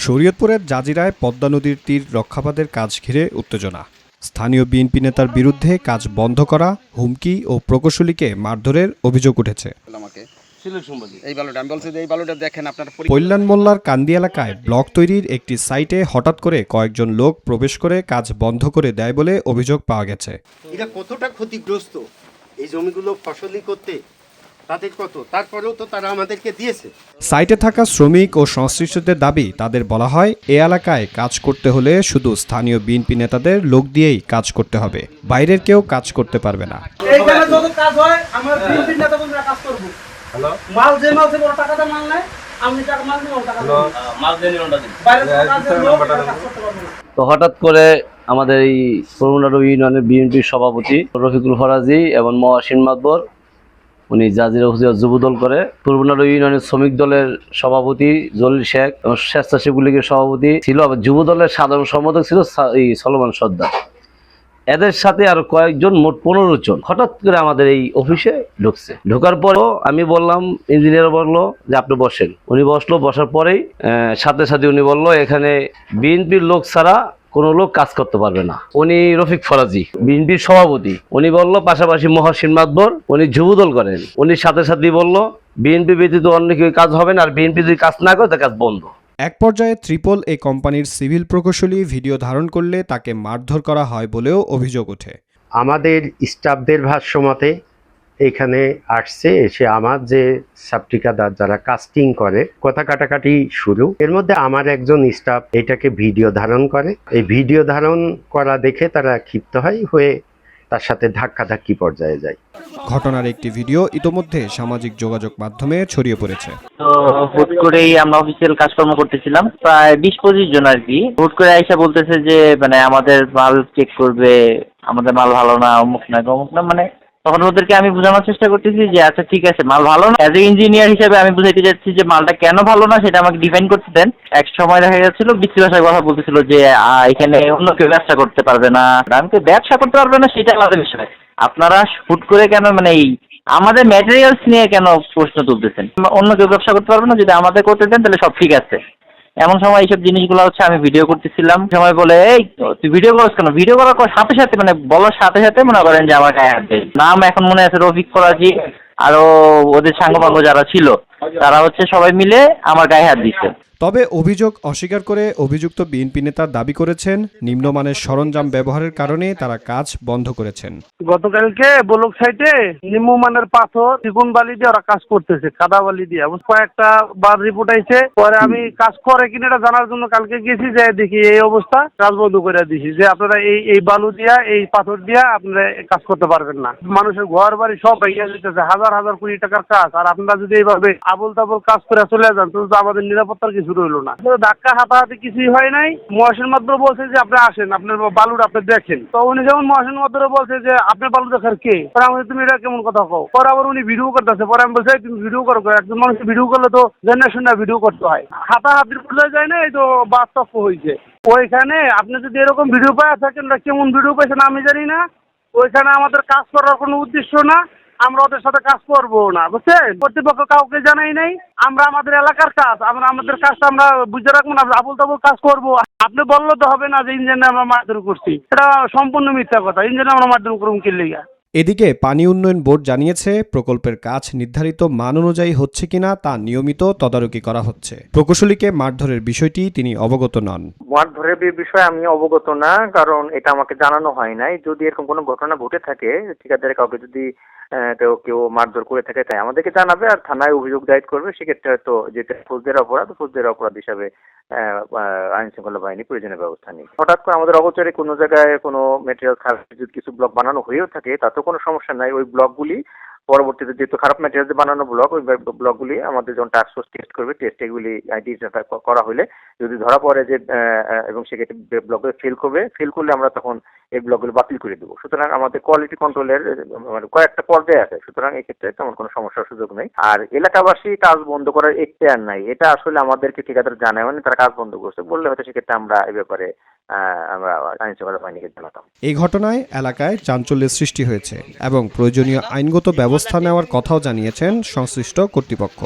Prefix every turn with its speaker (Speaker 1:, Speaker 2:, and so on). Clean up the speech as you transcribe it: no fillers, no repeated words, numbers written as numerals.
Speaker 1: শরীয়তপুরের জাজিরায় পদ্মা নদীর তীর রক্ষাবাদের কাজ ঘিরে উত্তেজনা। স্থানীয় বিএনপি নেতার বিরুদ্ধে কাজ বন্ধ করা, হুমকি ও প্রকৌশলীকে মারধরের অভিযোগ উঠেছে। কল্যাণ মোল্লার কান্দি এলাকায় ব্লক তৈরির একটি সাইটে হঠাৎ করে কয়েকজন লোক প্রবেশ করে কাজ বন্ধ করে দেয় বলে অভিযোগ পাওয়া গেছে।
Speaker 2: এটা কতটা ক্ষতিগ্রস্ত এই জমিগুলো ফসলি করতে, তাদের কত, তারপরেও তো তারা আমাদেরকে দিয়েছে।
Speaker 1: সাইটে থাকা শ্রমিক ও সংশ্লিষ্টদের দাবি, তাদের বলা হয় এ এলাকায় কাজ করতে হলে শুধু স্থানীয় বিএনপি নেতাদের লোক দিয়েই কাজ করতে হবে, বাইরের কেউ কাজ করতে পারবে না।
Speaker 3: এইখানে যত কাজ হয় আমার বিএনপি নেতা বন্ধুরা কাজ করব। হ্যালো, মাল যে মাল সে বড় টাকাটা মাল নাই, আমি টাকা মাল নিব, টাকা মাল দেন ওটা দিন, বাইরে কাজের লোক কাজ করতে পারবে না।
Speaker 4: তো হঠাৎ করে আমাদের এই পূর্বনাটক ইউনিয়নের বিএনপির সভাপতি রফিকুল ফরাজি এবং মহাসিন মাতবর উনি জাজিরা উপজেলা যুবদল করে, পূর্বনাটক ইউনিয়নের শ্রমিক দলের সভাপতি জলিল শেখ এবং স্বেচ্ছাসেবক লীগের সভাপতি ছিল, আবার যুবদলের সাধারণ সম্পাদক ছিল এই সলমান সর্দার। এদের সাথে আর কয়েকজন, মোট 15 জন হঠাৎ করে আমাদের এই অফিসে ঢুকছে। ঢোকার পরেও আমি বললাম, ইঞ্জিনিয়ার বললো যে আপনি বসেন। উনি বসলো, বসার পরেই সাথে সাথে উনি বললো এখানে বিএনপির লোক ছাড়া কোনো লোক কাজ করতে পারবে না। উনি রফিক ফরাজি বিএনপির সভাপতি, উনি বললো পাশাপাশি মহাসিন মাতবর উনি যুবদল করেন, উনি সাথে সাথে বললো বিএনপি ব্যতীত অন্য কেউ কাজ হবে না, আর বিএনপি যদি কাজ না করে তা কাজ বন্ধ।
Speaker 1: এক পর্যায়ে ট্রিপল এ কোম্পানির সিভিল প্রকৌশলী ভিডিও ধারণ করলে তাকে মারধর করা হয় বলেও অভিযোগ ওঠে।
Speaker 2: আমাদের স্টাফদের ভাষ্যমতে এখানে আসছে, এসে আমার যে সাবঠিকাদার যারা কাস্টিং করে কথা কাটাকাটি শুরু। এর মধ্যে আমার একজন স্টাফ এটাকে ভিডিও ধারণ করে, এই ভিডিও ধারণ করা দেখে তারা ক্ষিপ্ত হয়ে তার সাথে ধাক্কাধাক্কি পর্যায়ে যায়।
Speaker 1: ঘটনার একটি ভিডিও ইতোমধ্যে সামাজিক যোগাযোগ মাধ্যমে ছড়িয়ে পড়েছে।
Speaker 5: তো হুট করেই আমরা অফিসিয়াল কাজকর্ম করতেছিলাম, প্রায় 20-25 জন আর কি। হুট করে আইসা বলতেছে যে মানে আমাদের মাল চেক করবে, আমাদের মাল ভালো না, অমুক না অমুক না। মানে তখন ওদেরকে আমি বোঝানোর চেষ্টা করতেছি যে আচ্ছা ঠিক আছে, মাল ভালো না। অ্যাজ এ ইঞ্জিনিয়ার হিসেবে আমি বুঝাইতে যাচ্ছি যে মালটা কেন ভালো না সেটা আমাকে ডিফাইন করতে দেন। এক সময় দেখা যাচ্ছিল বিশ্রী ভাষায় কথা বলতেছিল যে এখানে অন্য কেউ ব্যবসা করতে পারবে না। আমি তো ব্যবসা করতে পারবে না সেটা আলাদা বিষয়, আপনারা হুট করে কেন মানে এই আমাদের ম্যাটেরিয়ালস নিয়ে কেন প্রশ্ন তুলতেছেন? অন্য কেউ ব্যবসা করতে পারবে না, যদি আমাদের করতে দেন তাহলে সব ঠিক আছে। এমন সময় এইসব জিনিসগুলো হচ্ছে আমি ভিডিও করতেছিলাম, সময় বলে এই তুই ভিডিও করছ কেন? ভিডিও করার সাথে সাথে মানে বলার সাথে সাথে মনে করেন যে আমার গায়ে হাত দেয়। নাম এখন মনে আছে রফিক ফরাজি, আরো ওদের সাঙ্গপাঙ্গ যারা ছিল তারা হচ্ছে সবাই মিলে আমার গায়ে হাত দিচ্ছে।
Speaker 1: তবে অভিযোগ অস্বীকার করে অভিযুক্ত বিএনপি নেতা দাবি করেছেন নিম্নমানের সরঞ্জাম ব্যবহারের কারণে তারা কাজ বন্ধ করেছেন।
Speaker 3: গতকালকে ব্লক সাইটে নিম্নমানের পাথর, চিকন বালি দিয়ে ওরা কাজ করতেছে, কাদা বালি দিয়ে। কয়েকটা বার রিপোর্ট আইছে, পরে আমি কাজ করে কিনা এটা জানার জন্য কালকে গেছি, যে দেখি এই অবস্থা, কাজ বন্ধ করে দিছি যে আপনারা এই বালু দিয়া, এই পাথর দিয়া আপনারা কাজ করতে পারবেন না। মানুষের ঘর বাড়ি সব ভেঙে যেতেছে, হাজার হাজার কোটি টাকার কাজ। আর আপনারা যদি এইভাবে আবল তাবল কাজ করে চলে যান তো আমাদের নিরাপত্তার কিছু রইল না। ধাক্কা হাতাহাতি কিছুই হয় নাই। মহাসিন মাত্র বলছে যে আপনি আসেন, আপনার বালুটা আপনি দেখেন। তো উনি যেমন মহাসিন মাত্র বলছে যে আপনার বালু দেখার কে, আমি তুমি এটা কেমন কথা কও? পরে আবার উনি ভিডিও করতেছে, পরে আমি বলছি তুমি ভিডিও করো, একজন মানুষ ভিডিও করলে তো জেনে শুনে ভিডিও করতে হয়, হাতাহাতির পর্যায়ে যায় না। এই তো বাস্তব হয়েছে ওইখানে। আপনি যদি এরকম ভিডিও পাওয়া থাকেন, কেমন ভিডিও পাইছেন আমি জানি না। ওইখানে আমাদের কাজ করার কোনো উদ্দেশ্য না, আমরা ওদের সাথে কাজ করবো না, বুঝছেন? কর্তৃপক্ষ কাউকে জানাই নাই। আমরা আমাদের এলাকার কাজ, আমরা আমাদের কাজটা আমরা বুঝে রাখবো না, আবুল তাবুল কাজ করবো। আপনি বললে তো হবে না যে ইঞ্জিনিয়ার আমরা মারধর করছি, এটা সম্পূর্ণ মিথ্যা কথা। ইঞ্জিনিয়ার আমরা মারধর করুন কি লিগা?
Speaker 1: এদিকে পানি উন্নয়ন বোর্ড জানিয়েছে প্রকল্পের কাজ নির্ধারিত মান অনুযায়ী হচ্ছে কিনা তা নিয়মিত তদারকি করা হচ্ছে। প্রকৌশলীকে মারধরের বিষয়টি তিনি অবগত নন।
Speaker 6: মারধরের বিষয়ে আমি অবগত না, কারণ এটা আমাকে জানানো হয় নাই। যদি এরকম কোনো ঘটনা ঘটে থাকে, ঠিকাদারের কাউকে যদি কেউ মারধর করে থাকে, তাই আমাদেরকে জানাবে, আর থানায় অভিযোগ দায়ের করবে। সেক্ষেত্রে হয়তো যেটা ফৌজদারি অপরাধ হিসাবে আইন শৃঙ্খলা বাহিনী প্রয়োজনীয় ব্যবস্থা নেই। হঠাৎ করে আমাদের অগোচরে কোনো জায়গায় কোনো মেটেরিয়াল খারাপ, যদি কিছু ব্লক বানানো হয়েও থাকে তাতেও কোনো সমস্যা নাই। ওই ব্লকগুলি পরবর্তীতে যেহেতু খারাপ ম্যাটেরিয়াল দিয়ে বানানো ব্লক, ওই ব্লকগুলি আমাদের যখন টাস্ক ফোর্স টেস্ট করবে, টেস্ট এগুলি আইডেন্টিফাই করা হলে যদি ধরা পড়ে যে এবং সেক্ষেত্রে ব্লকগুলো ফেল করলে আমরা তখন এই ব্লকগুলো বাতিল করে দেবো। সুতরাং আমাদের কোয়ালিটি কন্ট্রোলের মানে কয়েকটা পর্যায়ে আছে, সুতরাং এক্ষেত্রে তেমন কোনো সমস্যার সুযোগ নেই। আর এলাকাবাসী কাজ বন্ধ করার এখতিয়ার নাই, এটা আসলে আমাদেরকে ঠিকাদার জানায়, মানে তারা কাজ বন্ধ করছে বললে হয়তো সেক্ষেত্রে আমরা এই ব্যাপারে আমরা আইন শৃঙ্খলা বাহিনীকে জানাতাম।
Speaker 1: এই ঘটনায় এলাকায় চাঞ্চল্যের সৃষ্টি হয়েছে এবং প্রয়োজনীয় আইনগত ব্যবস্থা নেওয়ার কথাও জানিয়েছেন সংশ্লিষ্ট কর্তৃপক্ষ।